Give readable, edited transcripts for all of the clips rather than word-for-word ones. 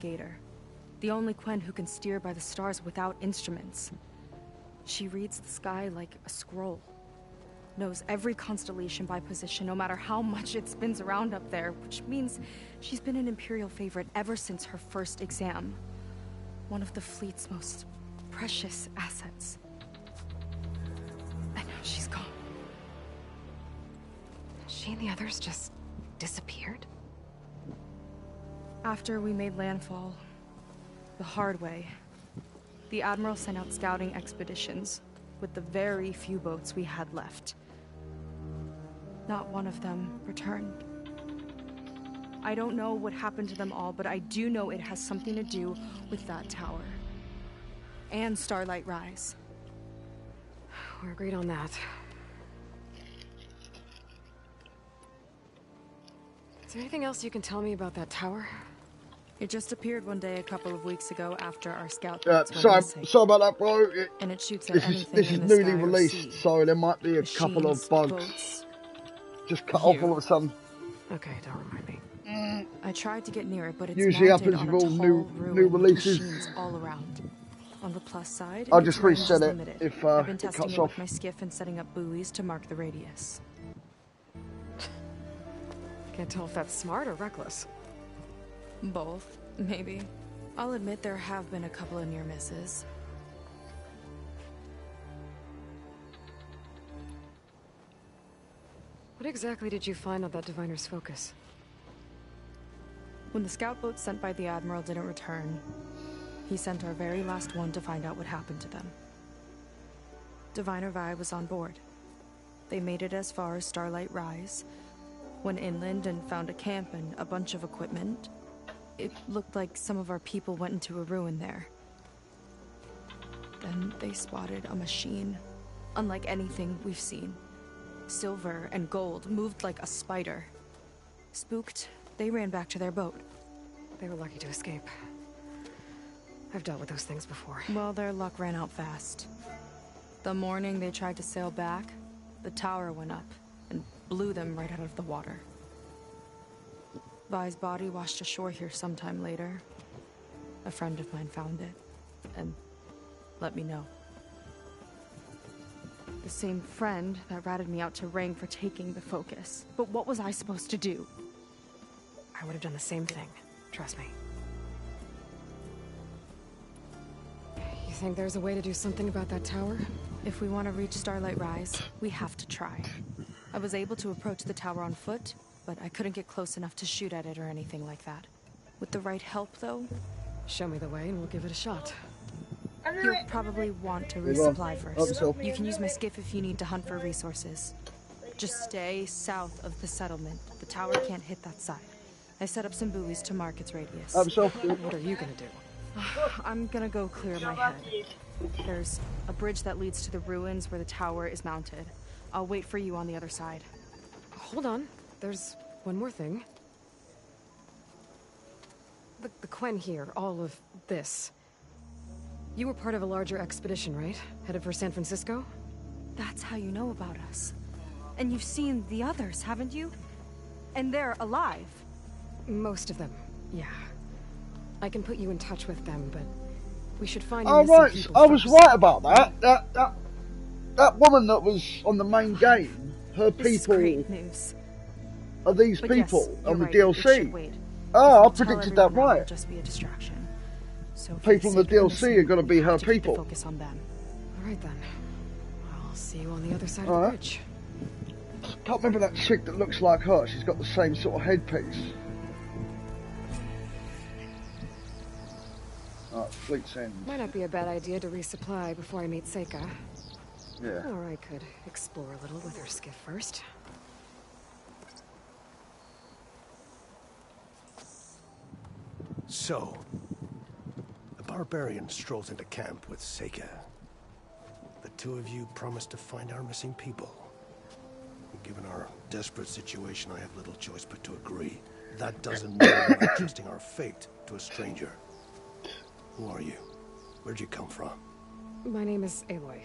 navigator. The only Quen who can steer by the stars without instruments. She reads the sky like a scroll. Knows every constellation by position, no matter how much it spins around up there, which means she's been an Imperial favorite ever since her first exam. One of the fleet's most precious assets. And now she's gone. She and the others just disappeared? After we made landfall, the hard way, the Admiral sent out scouting expeditions with the very few boats we had left. Not one of them returned. I don't know what happened to them all, but I do know it has something to do with that tower. And Starlight Rise. We're agreed on that. Is there anything else you can tell me about that tower? It just appeared one day a couple of weeks ago after our scout. Sorry about that, bro. And it shoots at This is newly released, so there might be a couple of bugs. Boats. Just cut off all of a sudden. Okay, don't remind me. I tried to get near it, but it's usually mounted happens on with a all tall new releases. machines all around. On the plus side, I'll just its range reset is it limited. if I've been it testing cuts it off. with my skiff and setting up buoys to mark the radius. Can't tell if that's smart or reckless. Both, maybe. I'll admit there have been a couple of near misses. What exactly did you find on that Diviner's focus? When the scout boat sent by the Admiral didn't return, he sent our very last one to find out what happened to them. Diviner Vi was on board. They made it as far as Starlight Rise, went inland and found a camp and a bunch of equipment. It looked like some of our people went into a ruin there. Then they spotted a machine, unlike anything we've seen. Silver and gold, moved like a spider. Spooked, they ran back to their boat. They were lucky to escape. I've dealt with those things before. Well, their luck ran out fast. The morning they tried to sail back, the tower went up and blew them right out of the water. Vi's body washed ashore here sometime later. A friend of mine found it and let me know. The same friend that ratted me out to Rang for taking the focus. But what was I supposed to do? I would have done the same thing. Trust me. You think there's a way to do something about that tower? If we want to reach Starlight Rise, we have to try. I was able to approach the tower on foot, but I couldn't get close enough to shoot at it or anything like that. With the right help, though... Show me the way and we'll give it a shot. You'll probably want to resupply first. You can use my skiff if you need to hunt for resources. Just stay south of the settlement. The tower can't hit that side. I set up some buoys to mark its radius. What are you gonna do? I'm gonna go clear my head. There's a bridge that leads to the ruins where the tower is mounted. I'll wait for you on the other side. Hold on. There's one more thing. The Quen here, all of this. You were part of a larger expedition, right? Headed for San Francisco? That's how you know about us. And you've seen the others, haven't you? And they're alive. Most of them, yeah. I can put you in touch with them, but we should find Oh right, I was right about that. That woman that was on the main game, her people are these people on the DLC. Oh, I predicted that right. Just be a distraction. So people in the DLC are going to be her people. Focus on them. All right then. I'll see you on the other side of the bridge. Can't remember that chick that looks like her. She's got the same sort of headpiece. Fleet's End. Might not be a bad idea to resupply before I meet Seika. Yeah. Or I could explore a little with her skiff first. So, the barbarian strolls into camp with Seika. The two of you promised to find our missing people. Given our desperate situation, I have little choice but to agree. That doesn't mean we're not trusting our fate to a stranger. Who are you? Where'd you come from? My name is Aloy.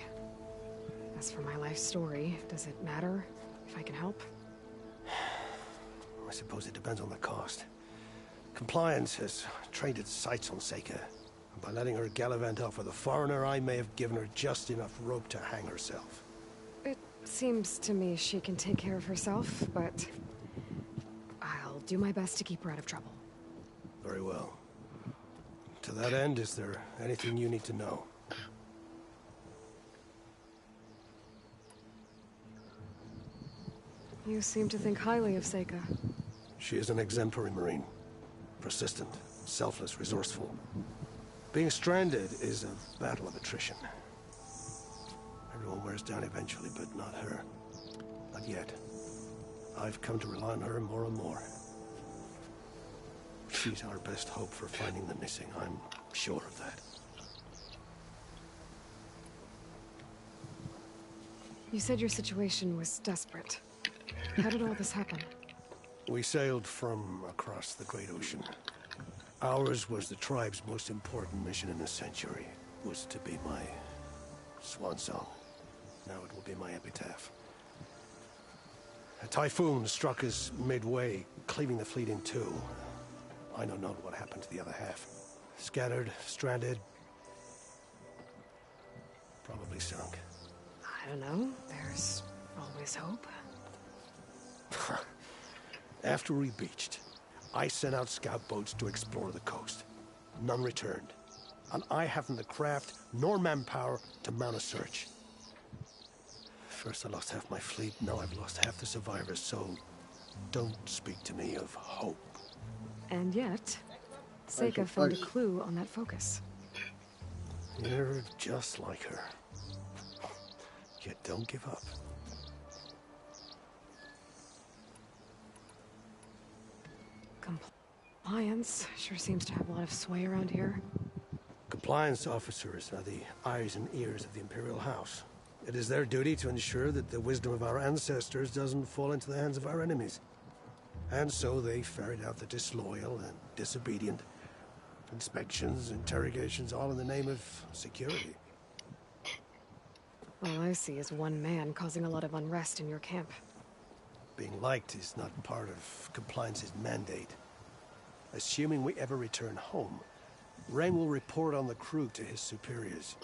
As for my life story, does it matter if I can help? I suppose it depends on the cost. Compliance has trained its sights on Seika. And by letting her gallivant off with a foreigner, I may have given her just enough rope to hang herself. It seems to me she can take care of herself, but I'll do my best to keep her out of trouble. Very well. To that end, is there anything you need to know? You seem to think highly of Seika. She is an exemplary Marine. Persistent, selfless, resourceful. Being stranded is a battle of attrition. Everyone wears down eventually, but not her. Not yet. I've come to rely on her more and more. She's our best hope for finding the missing. I'm sure of that. You said your situation was desperate. How did all this happen? We sailed from across the Great Ocean. Ours was the tribe's most important mission in a century. It was to be my swan song. Now it will be my epitaph. A typhoon struck us midway, cleaving the fleet in two. I know not what happened to the other half. Scattered, stranded, probably sunk. I don't know. There's always hope. After we beached, I sent out scout boats to explore the coast. None returned. And I haven't the craft nor manpower to mount a search. First I lost half my fleet, now I've lost half the survivors, so don't speak to me of hope. And yet, Seika found a clue on that focus. You're just like her. Yet don't give up. Compliance sure seems to have a lot of sway around here. Compliance officers are the eyes and ears of the Imperial House. It is their duty to ensure that the wisdom of our ancestors doesn't fall into the hands of our enemies. And so they ferret out the disloyal and disobedient. Inspections, interrogations, all in the name of security. All I see is one man causing a lot of unrest in your camp. Being liked is not part of Compliance's mandate. Assuming we ever return home, Rain will report on the crew to his superiors.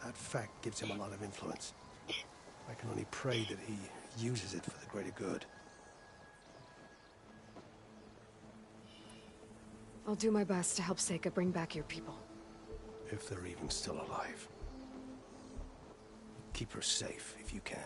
That fact gives him a lot of influence. I can only pray that he uses it for the greater good. I'll do my best to help Seika bring back your people. If they're even still alive. Keep her safe if you can.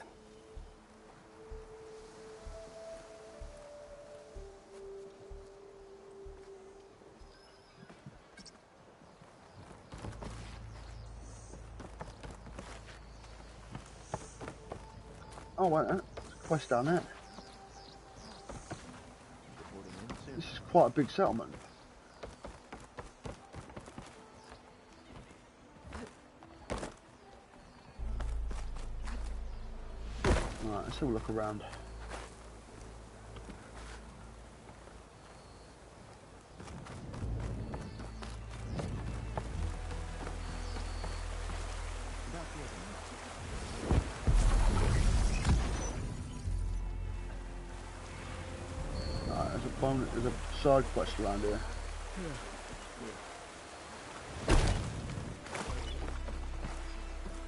Oh, wait, quest down there. This is quite a big settlement. Alright, let's have a look around. There's a side quest around here.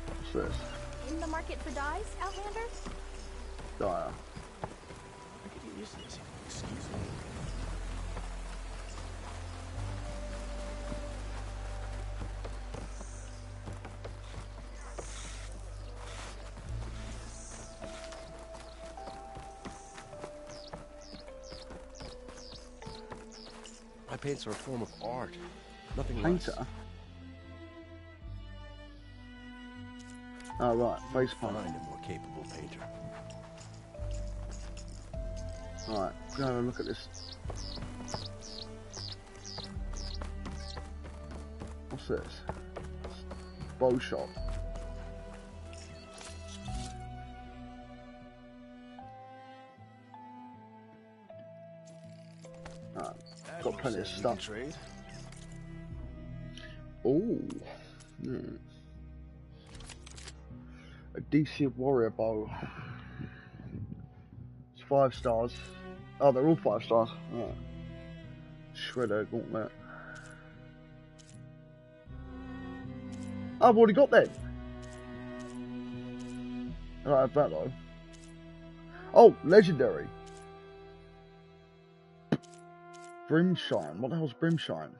What's this? In the market for dyes, Outlander? Dyer. Excuse me. Paints are a form of art, nothing less. Painter? Oh right, face paint. Find a more capable painter. Alright, we're gonna have a look at this. What's this? Bow shop. Got plenty of stuff. Oh, a DC warrior bow. It's 5 stars. Oh, they're all 5 stars. Right. Shredder Gauntlet. I've already got that. I don't have that though. Oh, legendary. Brimshine. What the hell's Brimshine?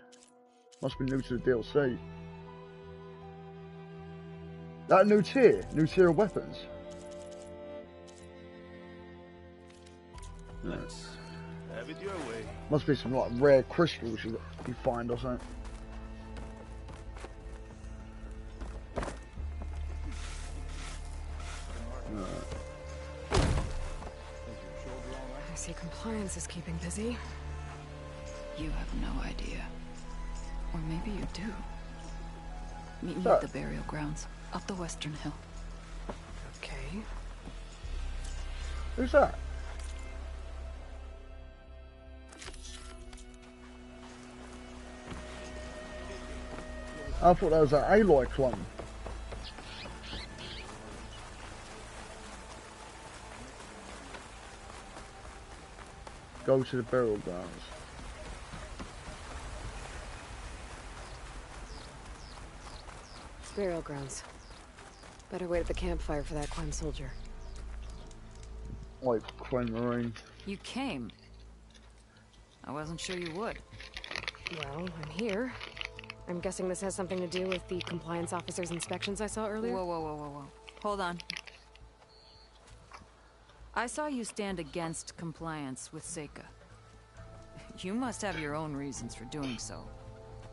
Must be new to the DLC. That new tier of weapons. Let's have it your way. Must be some like rare crystals you find or something. I see compliance is keeping busy. You have no idea. Or maybe you do. Meet me at the burial grounds, up the western hill. Okay. Who's that? I thought that was an Aloy clone. Go to the burial grounds. Burial grounds. Better wait at the campfire for that Quen soldier. Like Quen Marine. You came. I wasn't sure you would. Well, I'm here. I'm guessing this has something to do with the compliance officer's inspections I saw earlier? Whoa. Hold on. I saw you stand against compliance with Seika. You must have your own reasons for doing so.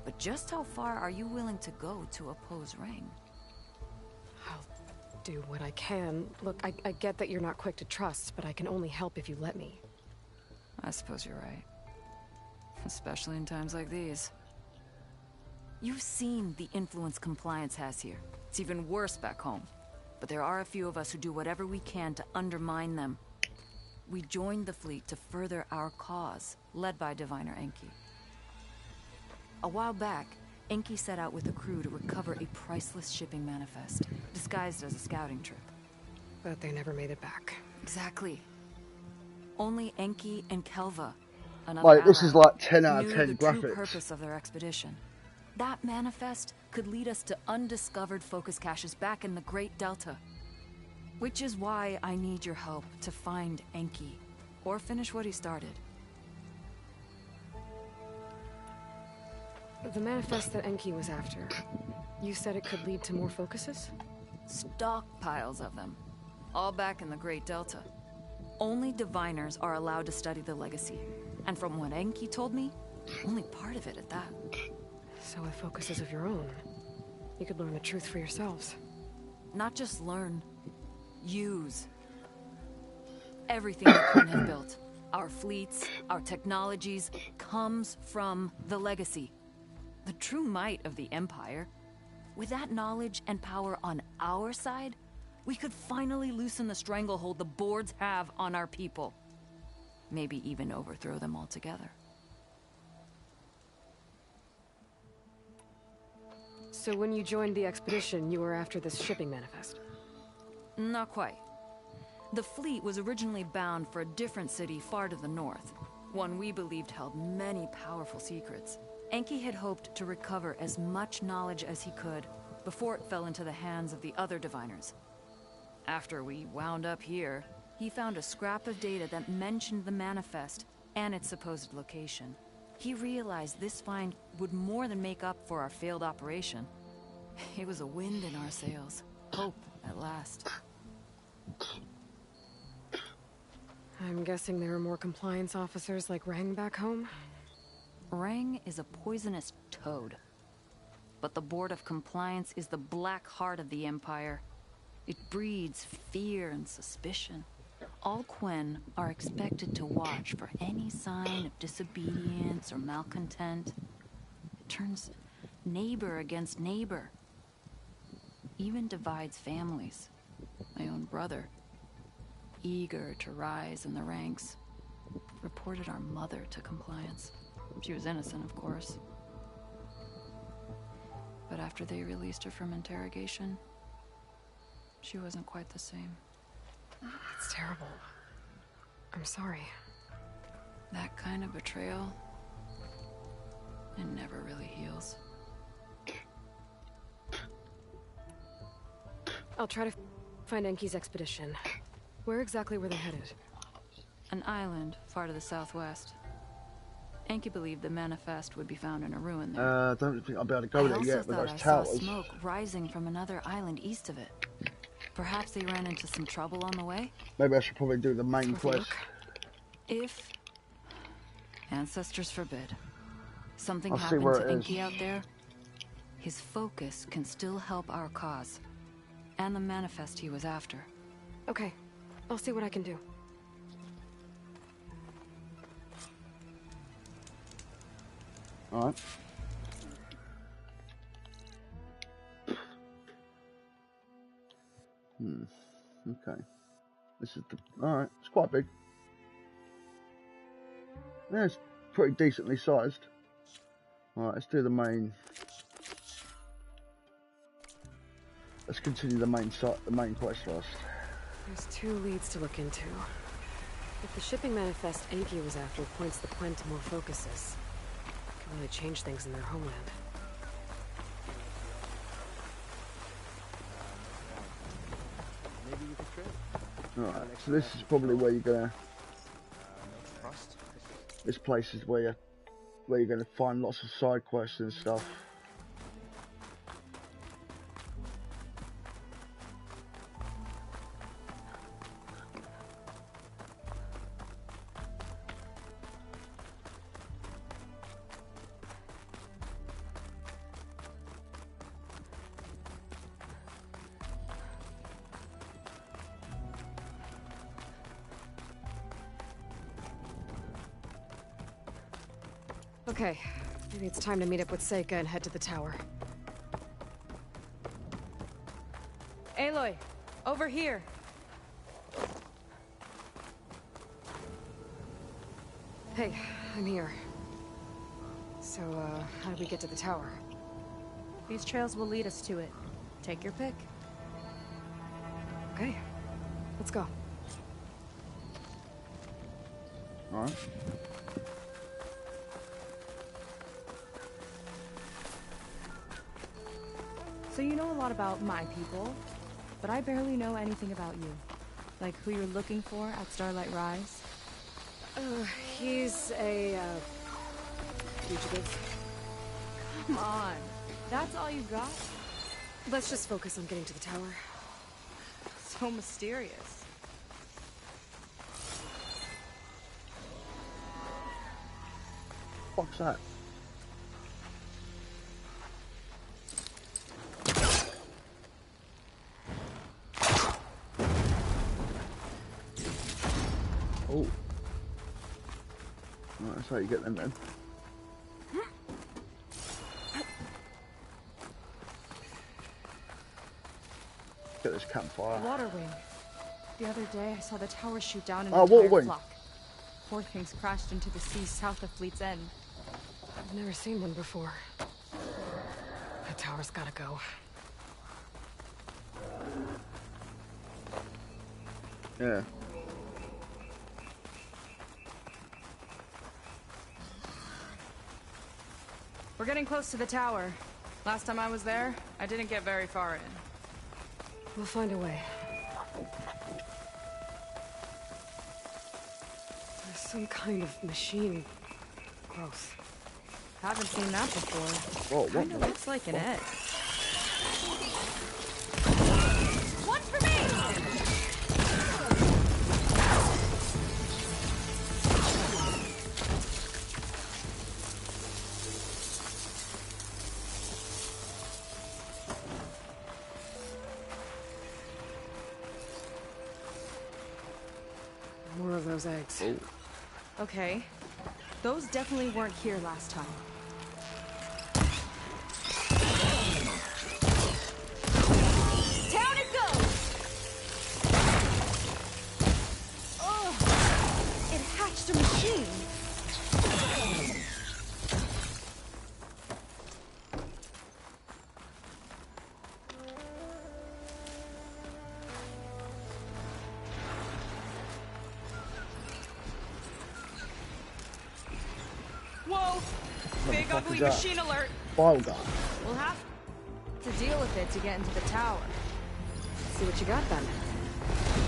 But just how far are you willing to go to oppose Rang? I'll do what I can. Look, I get that you're not quick to trust, but I can only help if you let me. I suppose you're right. Especially in times like these. You've seen the influence compliance has here. It's even worse back home. But there are a few of us who do whatever we can to undermine them. We joined the fleet to further our cause, led by Diviner Enki. A while back, Enki set out with a crew to recover a priceless shipping manifest, disguised as a scouting trip. But they never made it back. Exactly. Only Enki and Kelva, another Like, this ally, is like 10 out of knew 10 the graphics. true purpose of their expedition. That manifest could lead us to undiscovered focus caches back in the Great Delta. Which is why I need your help to find Enki, or finish what he started. The manifest that Enki was after, you said it could lead to more focuses? Stockpiles of them, all back in the Great Delta. Only diviners are allowed to study the legacy, and from what Enki told me, only part of it at that. So with focuses of your own, you could learn the truth for yourselves. Not just learn, use. Everything the Quen have built, our fleets, our technologies, comes from the legacy. The true might of the Empire. With that knowledge and power on our side, we could finally loosen the stranglehold the boards have on our people. Maybe even overthrow them altogether. So when you joined the expedition, you were after this shipping manifest? Not quite. The fleet was originally bound for a different city far to the north, one we believed held many powerful secrets. Enki had hoped to recover as much knowledge as he could before it fell into the hands of the other diviners. After we wound up here, he found a scrap of data that mentioned the manifest and its supposed location. He realized this find would more than make up for our failed operation. It was a wind in our sails. Hope, at last. I'm guessing there are more compliance officers like Rang back home? Rang is a poisonous toad. But the Board of Compliance is the black heart of the Empire. It breeds fear and suspicion. All Quen are expected to watch for any sign of disobedience or malcontent. It turns neighbor against neighbor. Even divides families. My own brother, eager to rise in the ranks, reported our mother to Compliance. She was innocent, of course. But after they released her from interrogation, she wasn't quite the same. It's terrible. I'm sorry. That kind of betrayal It never really heals. I'll try to find Enki's expedition. Where exactly were they headed? An island far to the southwest. Enki believed the manifest would be found in a ruin there. I don't think I'll be able to go there yet with those towers. I saw smoke rising from another island east of it. Perhaps they ran into some trouble on the way? Maybe I should probably do the main quest. If ancestors forbid something happened to Enki out there, his focus can still help our cause. And the manifest he was after. Okay. I'll see what I can do. Alright. Okay. This is the... Alright, it's quite big. Yeah, it's pretty decently sized. Alright, let's do the main... Let's continue the main quest first. There's 2 leads to look into. If the shipping manifest Enki was after points the Quen to more focuses, it can really change things in their homeland. Maybe you could trade. Alright, so this is probably where you're gonna... This place is where you're gonna find lots of side quests and stuff. Okay, maybe it's time to meet up with Seika and head to the tower. Aloy, over here. Hey, I'm here. So, how do we get to the tower? These trails will lead us to it. Take your pick. Okay, let's go. Alright. So you know a lot about my people, but I barely know anything about you. Like who you're looking for at Starlight Rise. He's a, fugitive. Come on. That's all you got? Let's just focus on getting to the tower. So mysterious. What's that? Oh. Right, that's how you get them then. Get this campfire. Water wing. The other day I saw the tower shoot down an water entire wing. flock. 4 things crashed into the sea south of Fleet's End. I've never seen one before. That tower's gotta go. Yeah. We're getting close to the tower. Last time I was there, I didn't get very far in. We'll find a way. There's some kind of machine growth. Haven't seen that before. Whoa, what? Kinda looks like an egg. One for me! More of those eggs. Oh. Okay. Those definitely weren't here last time. Down it goes! Oh, it hatched a machine. Whoa! machine alert. File guy. We'll have to deal with it to get into the tower. Let's see what you got then.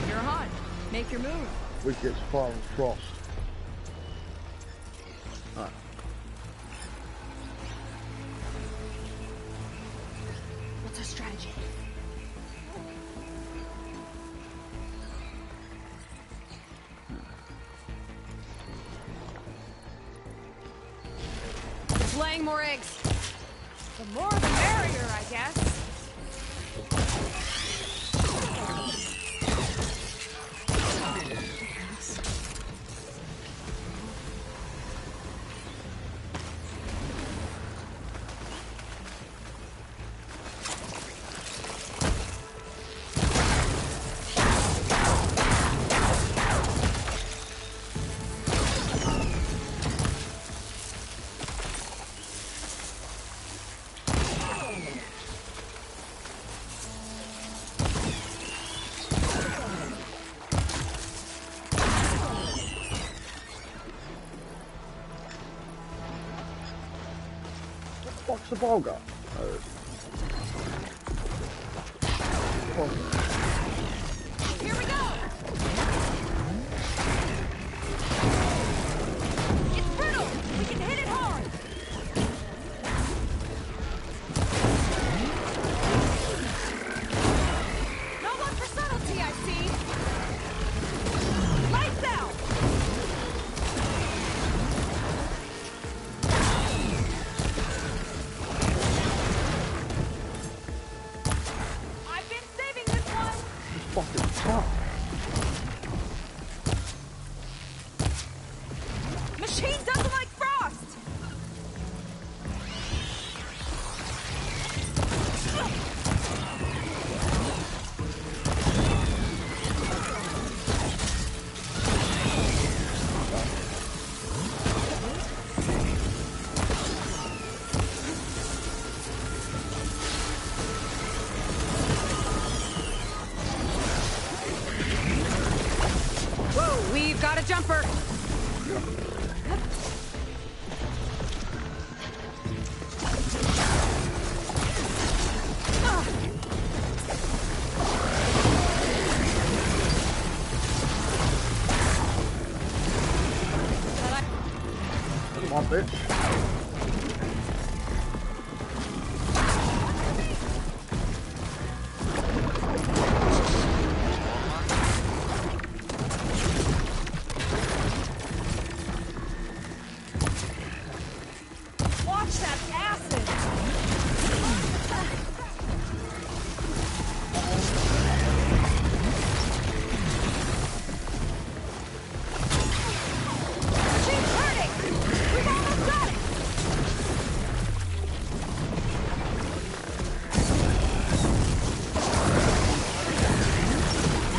You're on. Make your move. Which gets Fire and Frost. Alright. What's our strategy? It's laying more eggs. The more the merrier, I guess. What's the ball got? Here we go! It's brittle! We can hit it hard! No one for subtlety, I see! Lights out! I've been saving this one! Fucking tough. Machine doesn't like frost! Whoa, we've got a jumper! Come on, bitch. Watch that acid! Machine's hurting! We've almost got it!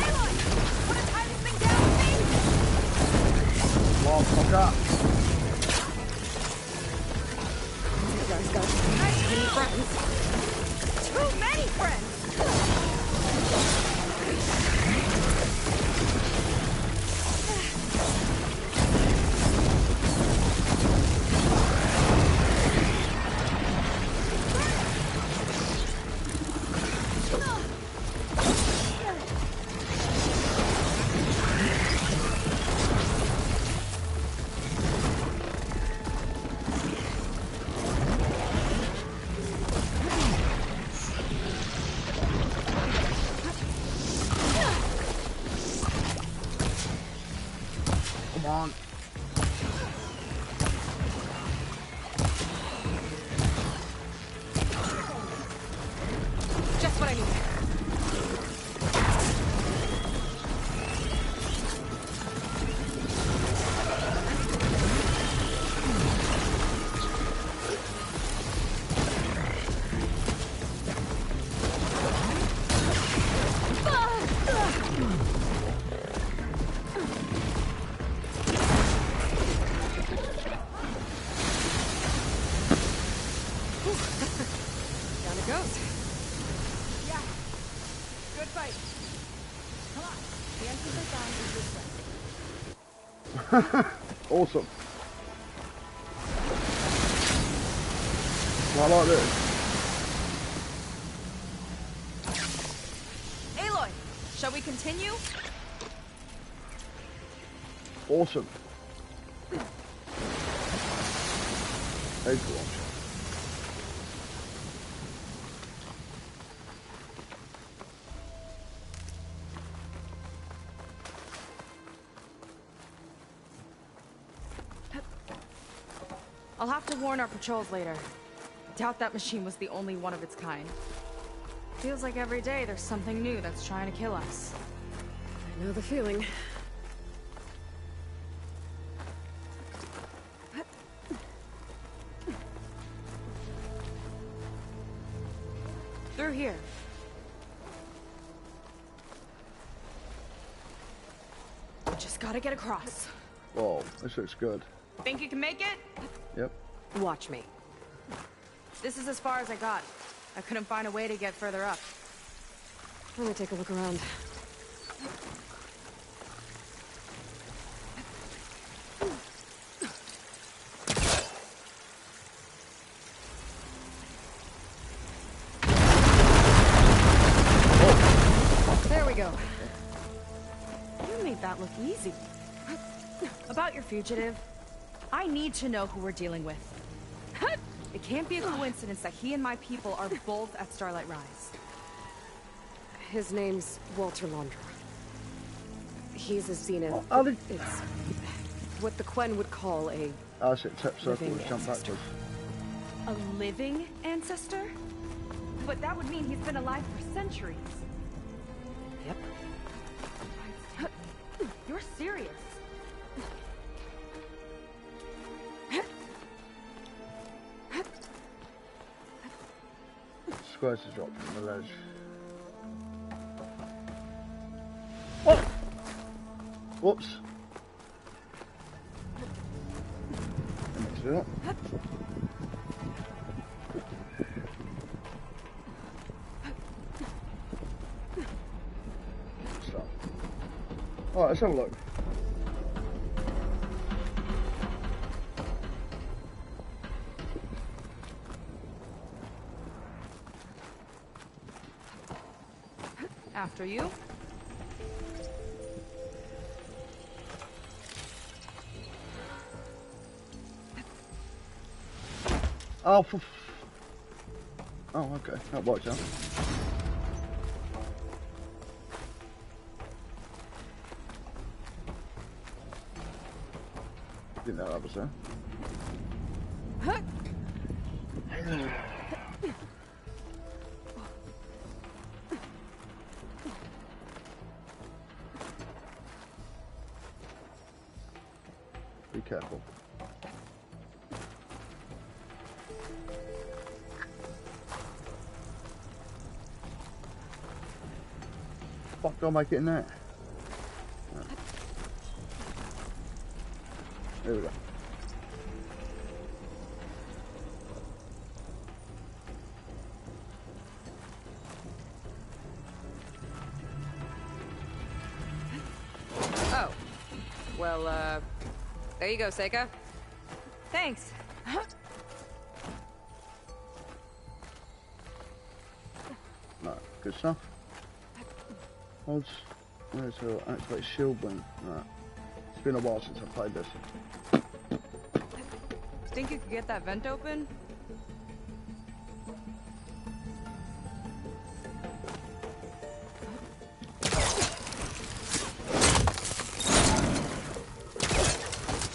Aloy! Wanna tie this thing down with me? Well, fuck up. You guys got too many friends. Too many friends! Come on. Just what I need. Down it goes. Yeah. Good fight. Come on. The entrance I found is this way. Awesome. I like this. Aloy, shall we continue? Awesome. Egg launcher. I'll have to warn our patrols later. Doubt that machine was the only one of its kind. Feels like every day there's something new that's trying to kill us. I know the feeling. Through here. Just gotta get across. Whoa, this looks good. Think you can make it? Yep. Watch me. This is as far as I got. I couldn't find a way to get further up. Let me take a look around. There we go. You made that look easy. About your fugitive, I need to know who we're dealing with. It can't be a coincidence that he and my people are both at Starlight Rise. His name's Walter Londra. He's a Zenith. It's what the Quen would call a... Oh, that's it. Tap circle living and jump ancestor. backwards. A living ancestor? But that would mean he's been alive for centuries. Yep. You're serious. Squares to drop from the ledge. Oh! Whoops. Let's do that. Stop. Alright, let's have a look. After you. Oh, oh, okay. That works out. Didn't know that was there. Be careful. Fuck, do I make it in there? No. There we go. Oh. Well, there you go, Seika. Thanks. No, good stuff. Odds. Where's her activate shield blink? Right. It's been a while since I played this. Think you could get that vent open?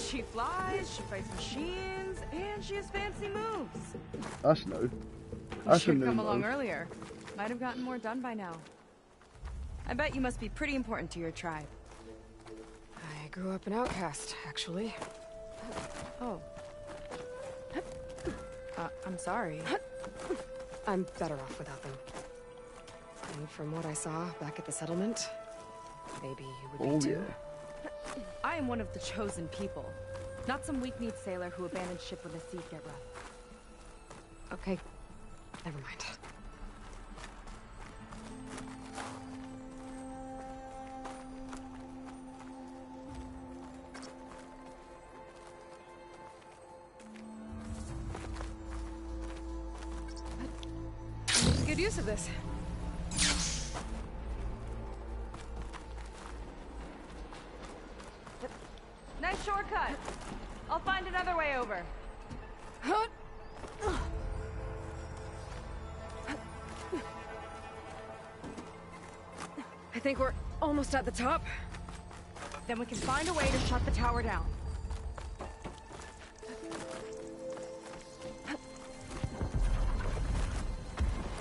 She flies, she fights machines, and she has fancy moves. That's new. You That's a should new come along move. earlier. Might have gotten more done by now. I bet you must be pretty important to your tribe. I grew up an outcast, actually. Oh. I'm sorry. I'm better off without them. And from what I saw back at the settlement, maybe you would Oh be too. yeah. I am one of the chosen people. Not some weak-kneed sailor who abandoned ship when the seas get rough. Okay, never mind. good use of this. Nice shortcut. I'll find another way over. I think we're almost at the top. Then we can find a way to shut the tower down.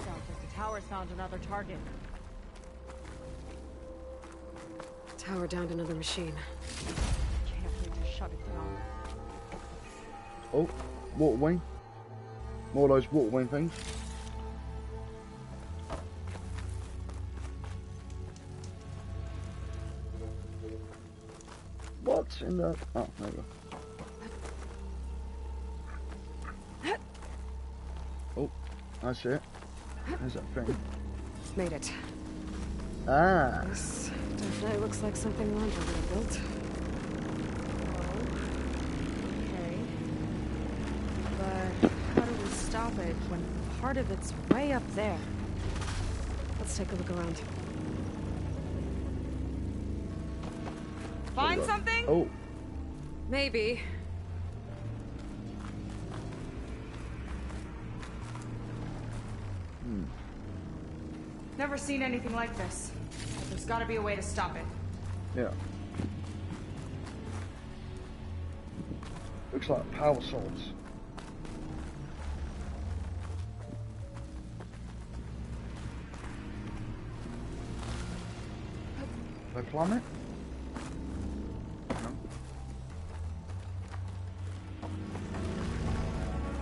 Sounds like the tower's found another target. Tower downed another machine. Can't wait to shut it down. Oh, water wing. More of those water wing things. What's in the... Oh, there we go. Oh, that's it. There's that thing. Made it. Ah. This definitely looks like something Laundra would have built. Okay. But how do we stop it when part of it's way up there? Let's take a look around. Find something? Oh, Maybe. Never seen anything like this. But there's gotta be a way to stop it. yeah. Looks like power source. They plumb it? No.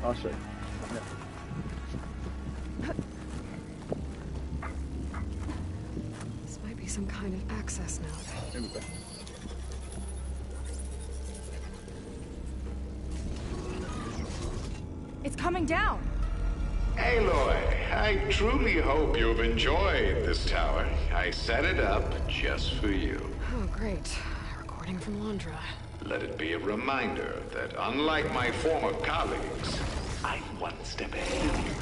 I see. Yeah. This might be some kind of access node. Here we go. It's coming down! Aloy, I truly hope you've enjoyed this tower. I set it up just for you. Oh, great. Recording from Laundra. Let it be a reminder that unlike my former colleagues, I'm one step ahead of you.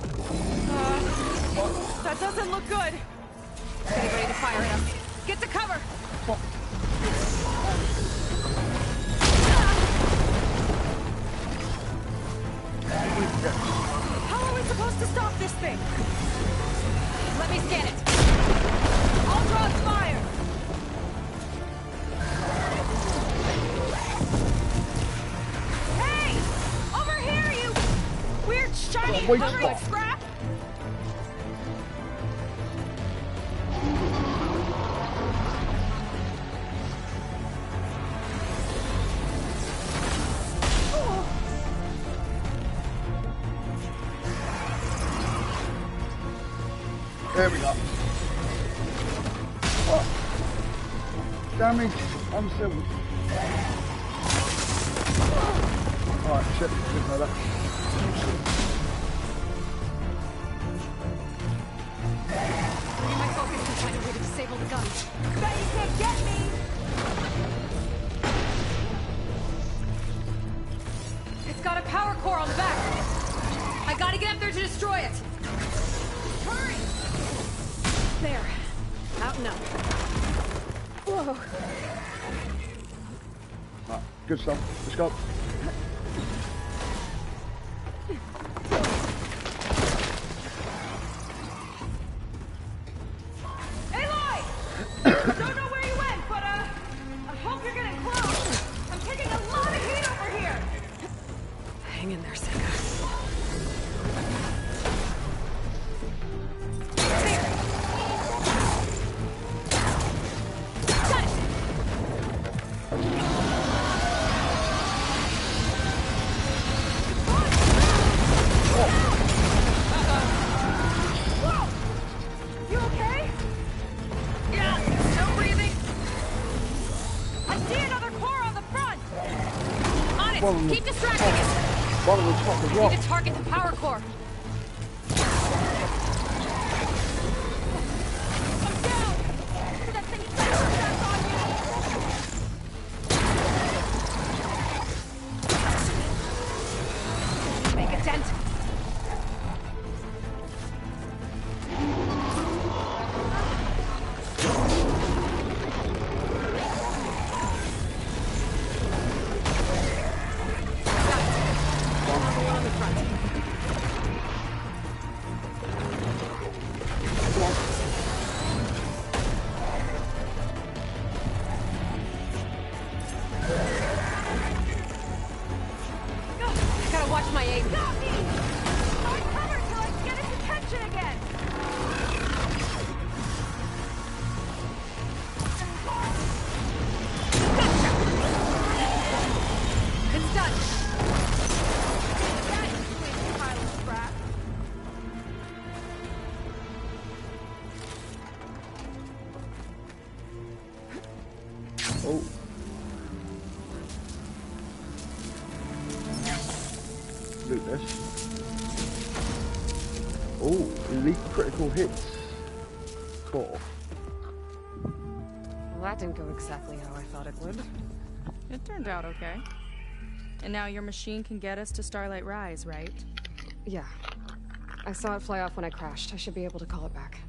That doesn't look good! Getting ready to fire at us. Get to cover! How are we supposed to stop this thing? Let me scan it. I'll draw its fire! Hey! Over here, you weird shiny wait, covered stop. scrap! There we go. Oh. Damage on silver. Alright, shit, didn't know that. Bringing my focus to find a way to disable the gun. Bet you can't get me! It's got a power core on the back. I gotta get up there to destroy it. Hurry! There. Out and up. Whoa. Right, good stuff. Let's go. Aloy! Don't know where you went, but I hope you're getting close. I'm taking a lot of heat over here. Hang in there, Sega. Got it! Whoa! You okay? Yeah, still breathing. I see another core on the front. On it. Well, Keep distracting it. One of them's fucking rock. Need to target the power core. I'm down. That thing's got a attack on you. Make a dent. Oh. Loot this. Oh, elite critical hits. Cool. Well, that didn't go exactly how I thought it would. It turned out okay. And now your machine can get us to Starlight Rise, right? Yeah. I saw it fly off when I crashed. I should be able to call it back.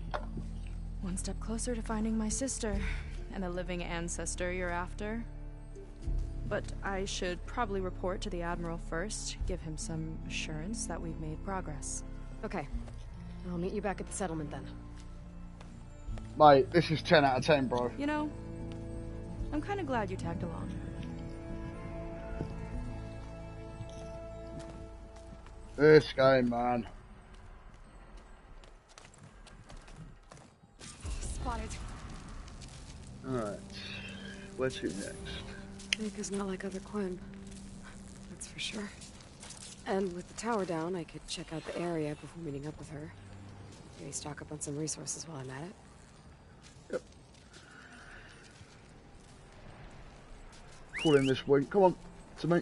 One step closer to finding my sister, and the living ancestor you're after. But I should probably report to the Admiral first, give him some assurance that we've made progress. Okay. I'll meet you back at the settlement then. Mate, this is 10 out of 10, bro. You know, I'm kind of glad you tagged along. This game, man. Spotted. Alright. Where to next? Mika's not like other Quinn. That's for sure. And with the tower down, I could check out the area before meeting up with her. Maybe stock up on some resources while I'm at it. Yep. Call in this week. Come on, to me.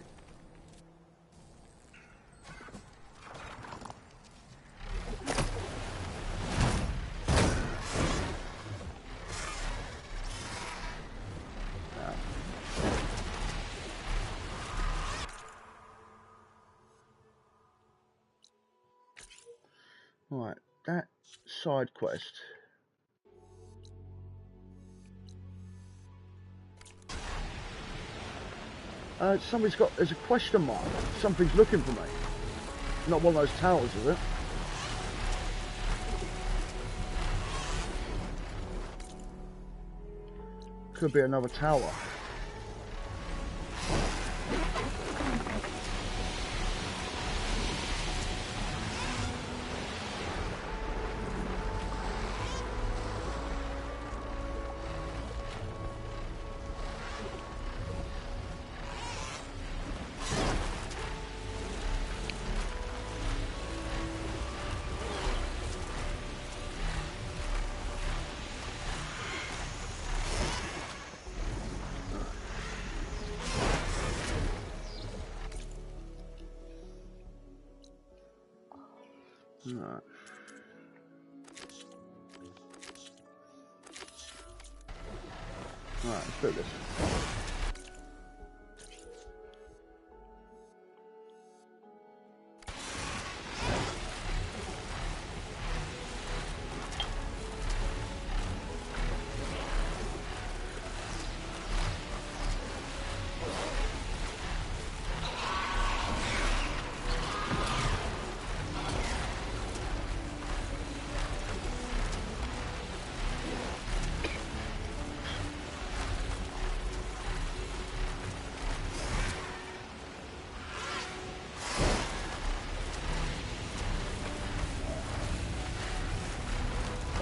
Right, that side quest. Somebody's got, there's a question mark. Something's looking for me. Not one of those towers, is it? Could be another tower. Alright. Alright, let's do this.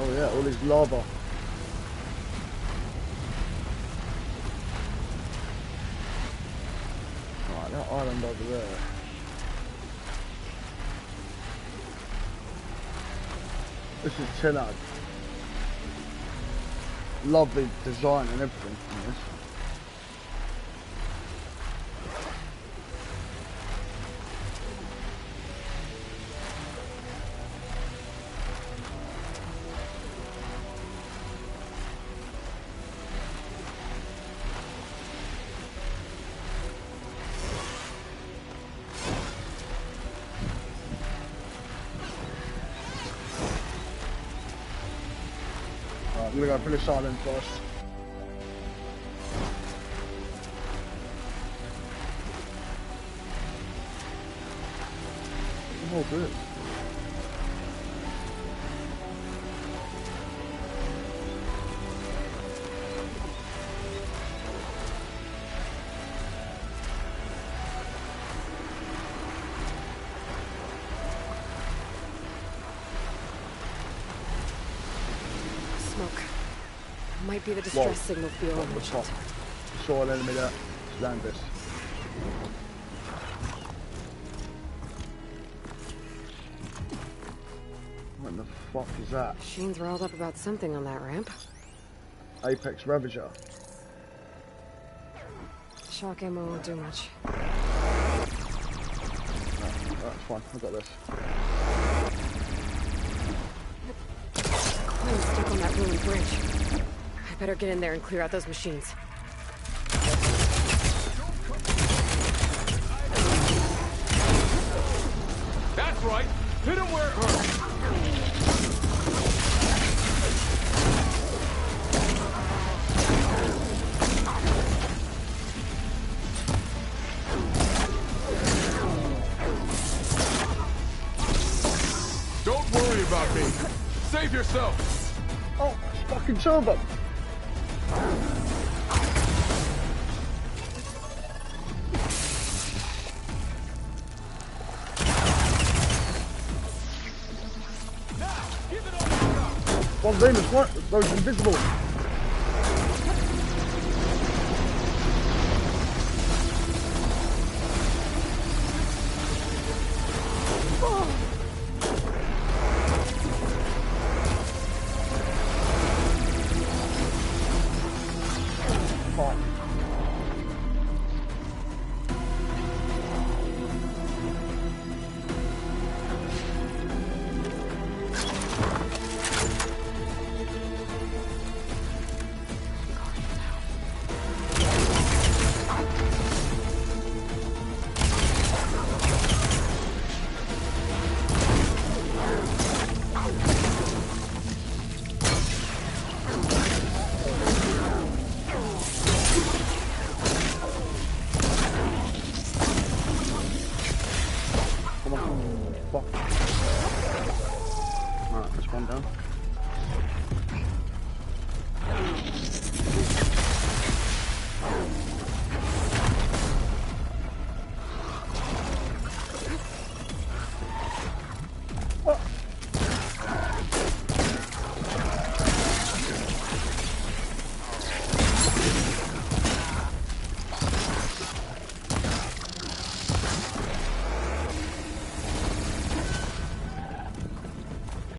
Oh yeah, all this lava. Right, that island over there. This is 10 out. Lovely design and everything from this. I'm gonna go for this island first. Oh, good. Might be the distress signal field on the top. Saw an enemy there. Land this. What the fuck is that? Shane's riled up about something on that ramp. Apex Ravager. shock ammo won't do much. That's fine, I got this. Quinn's stuck on that ruined bridge. I better get in there and clear out those machines. That's right! Hit him where it hurts! Don't worry about me. Save yourself. Oh, fucking two of them. One Venus, what? Those invisible. Alright, just one down.